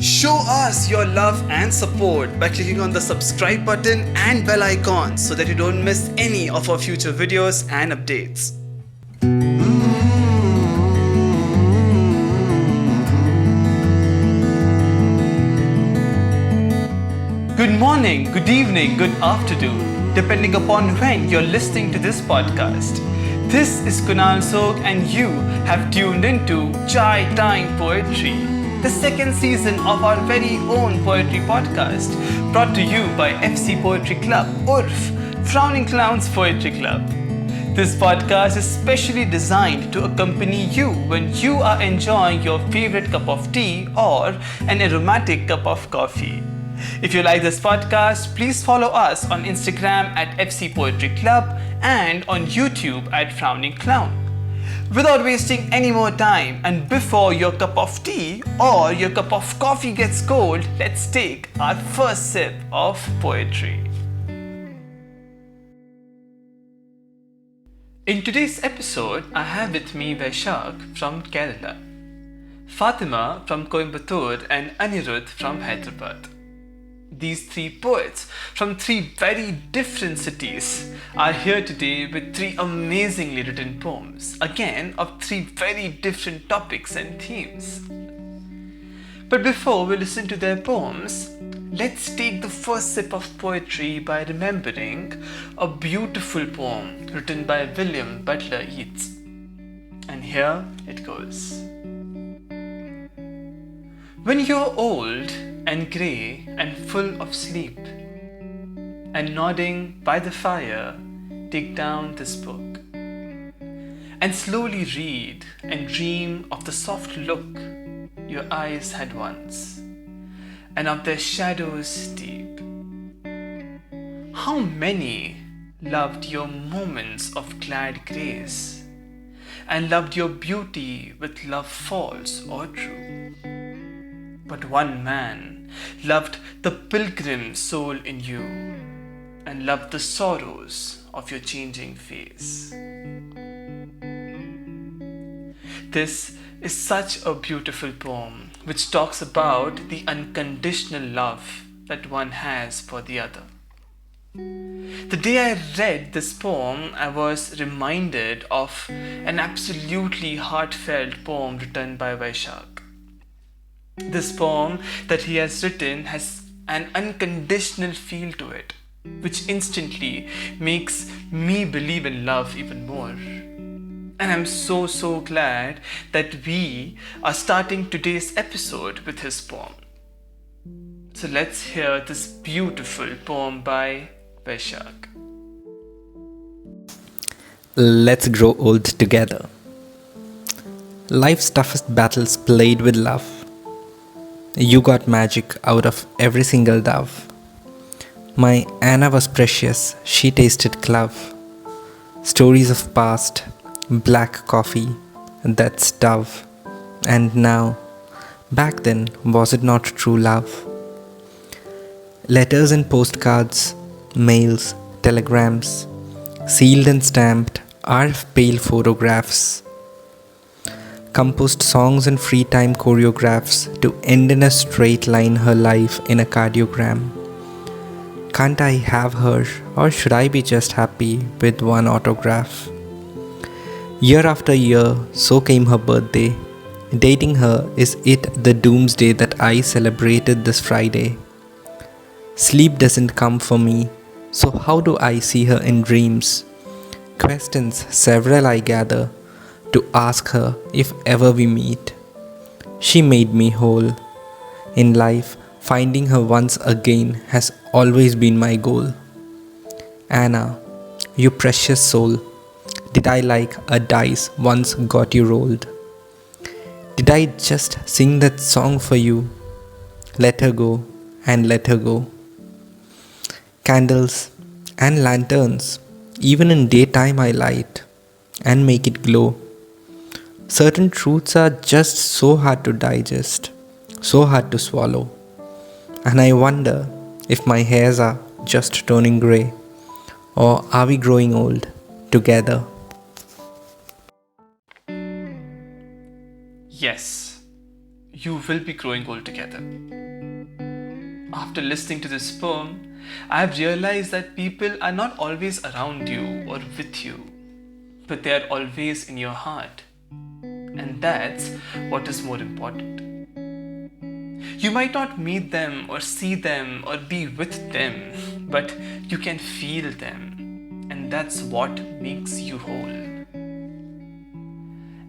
Show us your love and support by clicking on the subscribe button and bell icon so that you don't miss any of our future videos and updates. Good morning, good evening, good afternoon, depending upon when you're listening to this podcast. This is Kunal Sog and you have tuned into Chai Time Poetry, the second season of our very own poetry podcast, brought to you by FC Poetry Club, URF, Frowning Clown's Poetry Club. This podcast is specially designed to accompany you when you are enjoying your favorite cup of tea or an aromatic cup of coffee. If you like this podcast, please follow us on Instagram at FC Poetry Club and on YouTube at Frowning Clown. Without wasting any more time and before your cup of tea or your cup of coffee gets cold, let's take our first sip of poetry. In today's episode, I have with me Vaishak from Kerala, Fathima from Coimbatore and Anirudh from Hyderabad. These three poets from three very different cities are here today with three amazingly written poems, again of three very different topics and themes. But before we listen to their poems, let's take the first sip of poetry by remembering a beautiful poem written by William Butler Yeats. And here it goes. When you're old and grey and full of sleep, and nodding by the fire, take down this book, and slowly read and dream of the soft look your eyes had once, and of their shadows deep. How many loved your moments of glad grace, and loved your beauty with love false or true. But one man loved the pilgrim soul in you, and loved the sorrows of your changing face. This is such a beautiful poem which talks about the unconditional love that one has for the other. The day I read this poem, I was reminded of an absolutely heartfelt poem written by Vaishak. This poem that he has written has an unconditional feel to it, which instantly makes me believe in love even more. And I'm so glad that we are starting today's episode with his poem. So let's hear this beautiful poem by Vaishak. Let's grow old together. Life's toughest battles played with love. You got magic out of every single dove. My Anna was precious, she tasted clove. Stories of past, black coffee, that's dove. And now, back then, was it not true love? Letters and postcards, mails, telegrams, sealed and stamped, are pale photographs. Composed songs and free time choreographs to end in a straight line her life in a cardiogram. Can't I have her, or should I be just happy with one autograph? Year after year, so came her birthday. Dating her is it the doomsday that I celebrated this Friday. Sleep doesn't come for me, so how do I see her in dreams? Questions several I gather to ask her if ever we meet. She made me whole. In life, finding her once again has always been my goal. Anna, you precious soul, did I like a dice once got you rolled? Did I just sing that song for you? Let her go and let her go. Candles and lanterns, even in daytime I light and make it glow. Certain truths are just so hard to digest, so hard to swallow. And I wonder if my hairs are just turning grey, or are we growing old together? Yes, you will be growing old together. After listening to this poem, I have realized that people are not always around you or with you, but they are always in your heart. And that's what is more important. You might not meet them or see them or be with them, but you can feel them. And that's what makes you whole.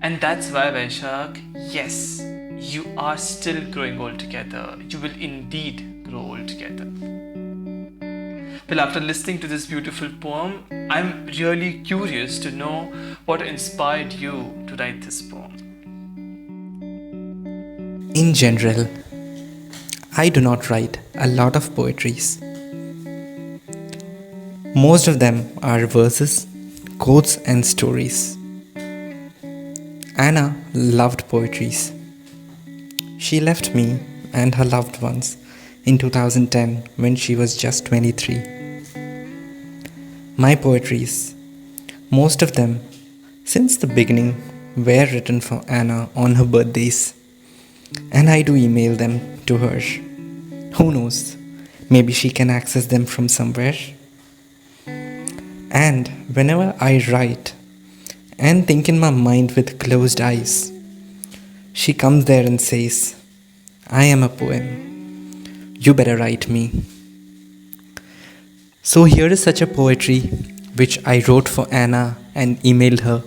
And that's why, Vaishak, yes, you are still growing old together. You will indeed grow old together. Well, after listening to this beautiful poem, I'm really curious to know what inspired you to write this poem. In general, I do not write a lot of poetries. Most of them are verses, quotes, and stories. Anna loved poetries. She left me and her loved ones in 2010 when she was just 23. My poetries, most of them since the beginning, were written for Anna on her birthdays, and I do email them to her. Who knows, maybe she can access them from somewhere. And whenever I write and think in my mind with closed eyes, she comes there and says, I am a poem. You better write me. So here is such a poetry which I wrote for Anna and emailed her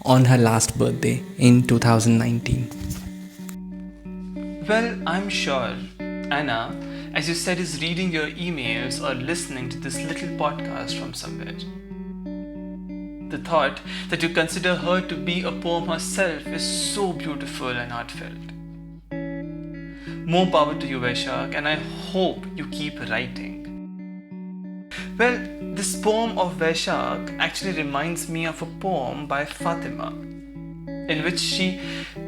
on her last birthday in 2019. Well, I'm sure Anna, as you said, is reading your emails or listening to this little podcast from somewhere. The thought that you consider her to be a poem herself is so beautiful and heartfelt. More power to you, Vaishak, and I hope you keep writing. Well, this poem of Vaishak actually reminds me of a poem by Fathima, in which she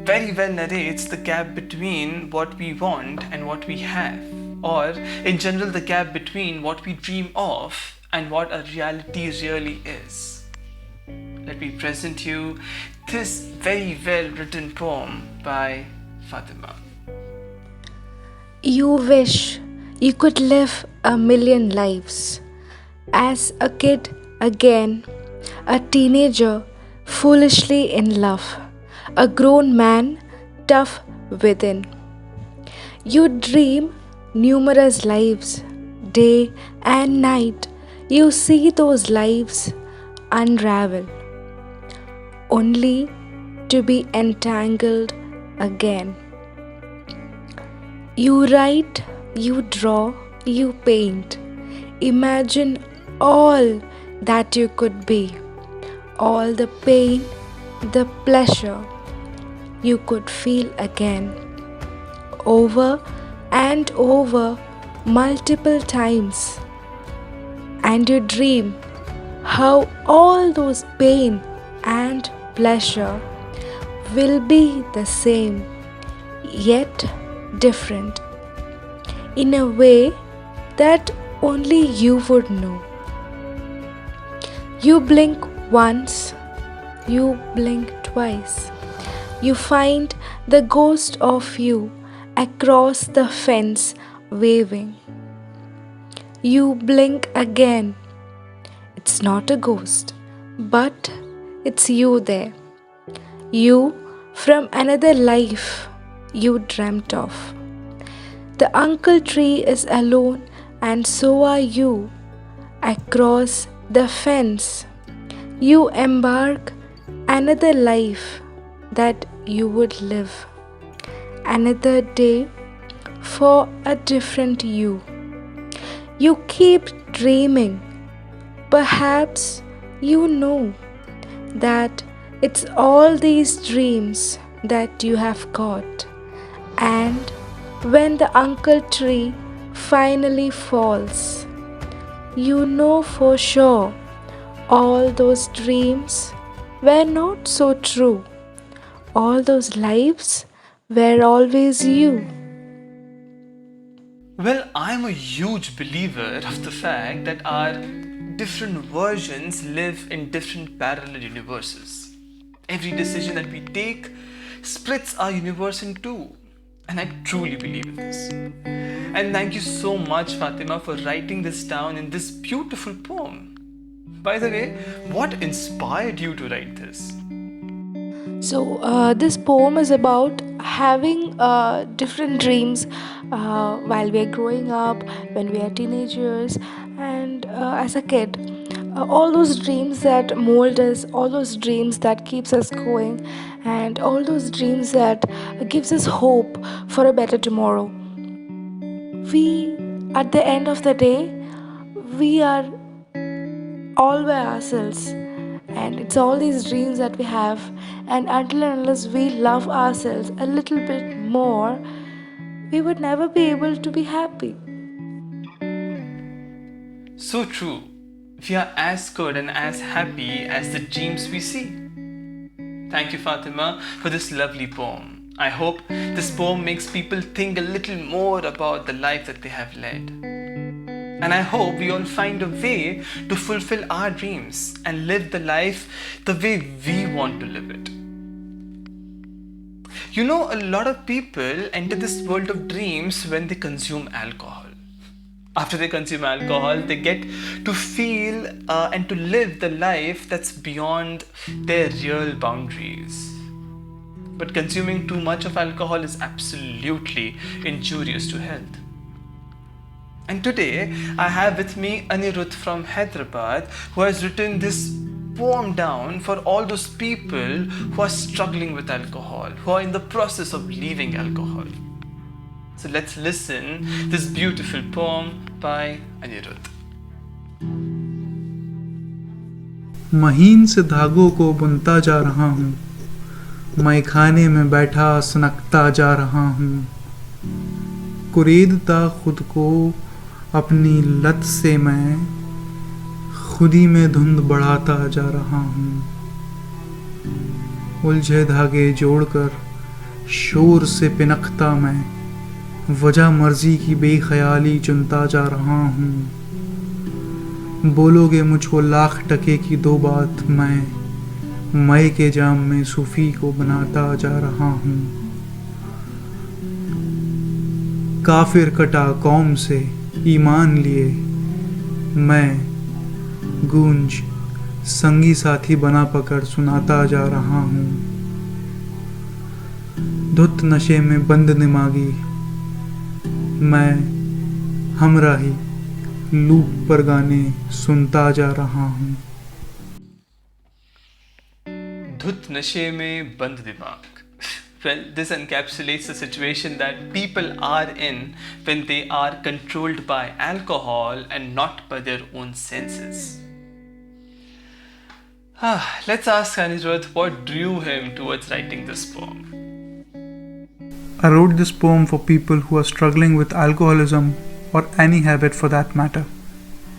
very well narrates the gap between what we want and what we have, or in general the gap between what we dream of and what a reality really is. Let me present you this very well written poem by Fatima. You wish you could live a million lives. As a kid again, a teenager foolishly in love, a grown man tough within. You dream numerous lives, day and night. You see those lives unravel, only to be entangled again. You write, you draw, you paint. Imagine all that you could be, all the pain, the pleasure you could feel again, over and over multiple times. And you dream how all those pain and pleasure will be the same, yet different, in a way that only you would know. You blink once, you blink twice. You find the ghost of you across the fence waving. You blink again. It's not a ghost, but it's you there. You from another life you dreamt of. The uncle tree is alone, and so are you. Across the fence, you embark another life that you would live. Another day for a different you. You keep dreaming. Perhaps you know that it's all these dreams that you have got. And when the uncle tree finally falls, you know for sure all those dreams were not so true. All those lives were always you. Well, I'm a huge believer of the fact that our different versions live in different parallel universes. Every decision that we take splits our universe in two. And I truly believe in this. And thank you so much, Fatima, for writing this down in this beautiful poem. By the way, what inspired you to write this? So, this poem is about having different dreams while we are growing up, when we are teenagers, and as a kid. All those dreams that mold us, all those dreams that keeps us going, and all those dreams that gives us hope for a better tomorrow. We, at the end of the day, we are all by ourselves, and it's all these dreams that we have, and until and unless we love ourselves a little bit more, we would never be able to be happy. So true. We are as good and as happy as the dreams we see. Thank you, Fatima, for this lovely poem. I hope this poem makes people think a little more about the life that they have led. And I hope we all find a way to fulfill our dreams and live the life the way we want to live it. You know, a lot of people enter this world of dreams when they consume alcohol. After they consume alcohol, they get to feel and to live the life that's beyond their real boundaries. But consuming too much of alcohol is absolutely injurious to health. And today, I have with me Anirudh from Hyderabad, who has written this poem down for all those people who are struggling with alcohol, who are in the process of leaving alcohol. So let's listen this beautiful poem by Anirudh. महीन से धागों को बुनता जा रहा हूँ, मैं खाने में बैठा सनकता जा रहा हूँ, कुरेदता खुद को अपनी लत से मैं खुदी में धुंध बढ़ाता जा रहा हूँ, उलझे धागे जोड़कर शोर से पिनकता मैं वजह मर्जी की बेख्याली चुनता जा रहा हूँ, बोलोगे मुझको लाख टके की दो बात, मैं के जाम में सूफी को बनाता जा रहा हूँ, काफिर कटा कौम से ईमान लिए मैं गूंज संगी साथी बना पकड़ सुनाता जा रहा हूँ, धुत नशे में बंद दिमागी मैं हमराही लूप पर गाने सुनता जा रहा हूँ. धुत नशे में बंद दिमाग. Well, this encapsulates the situation that people are in when they are controlled by alcohol and not by their own senses. Let's ask Anirudh what drew him towards writing this poem. I wrote this poem for people who are struggling with alcoholism or any habit for that matter,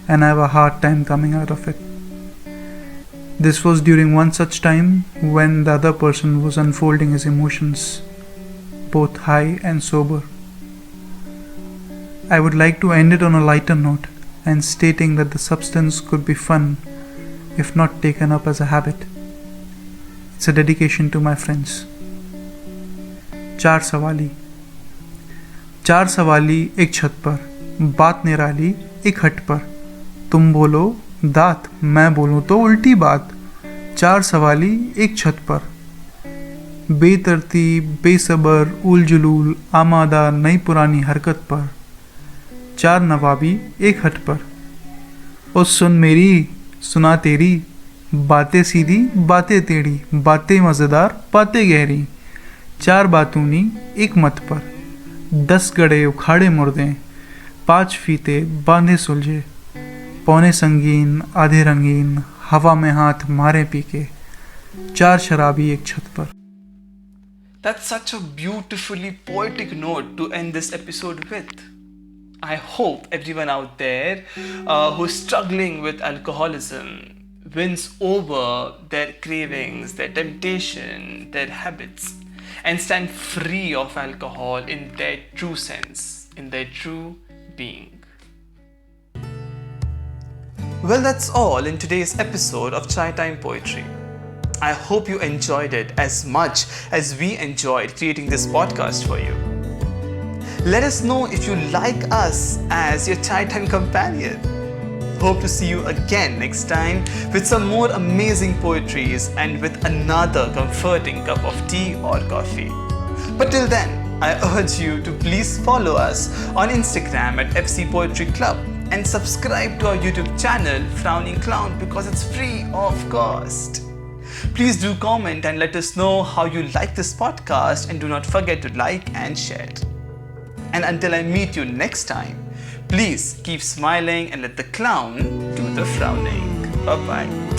and I have a hard time coming out of it. This was during one such time when the other person was unfolding his emotions, both high and sober. I would like to end it on a lighter note and stating that the substance could be fun if not taken up as a habit. It's a dedication to my friends. चार सवाली एक छत पर, बात निराली एक हट पर, तुम बोलो दात मैं बोलूं तो उल्टी बात, चार सवाली एक छत पर, बेतरतीब बेसबर उल जुलूल आमादा नई पुरानी हरकत पर, चार नवाबी एक हट पर, ओ सुन मेरी सुना तेरी, बातें सीधी बातें टेढ़ी, बातें मज़ेदार बातें गहरी, चार बातूनी एक मत पर, 10 गड़े उखाड़े मुर्दे, 5 फीते बांधे सुलझे, पौने संगीन आधे रंगीन हवा में हाथ मारे पीके, 4 शराबी एक छत पर. That's such a beautifully poetic note to end this episode with. I hope everyone out there who's struggling with alcoholism wins over their cravings, their temptation, their habits, and stand free of alcohol in their true sense, in their true being. Well, that's all in today's episode of Chai Time Poetry. I hope you enjoyed it as much as we enjoyed creating this podcast for you. Let us know if you like us as your chai time companion. Hope to see you again next time with some more amazing poetries and with another comforting cup of tea or coffee. But till then, I urge you to please follow us on Instagram at FC Poetry Club and subscribe to our YouTube channel Frowning Clown because it's free of cost. Please do comment and let us know how you like this podcast, and do not forget to like and share it. And until I meet you next time, please keep smiling and let the clown do the frowning. Bye-bye.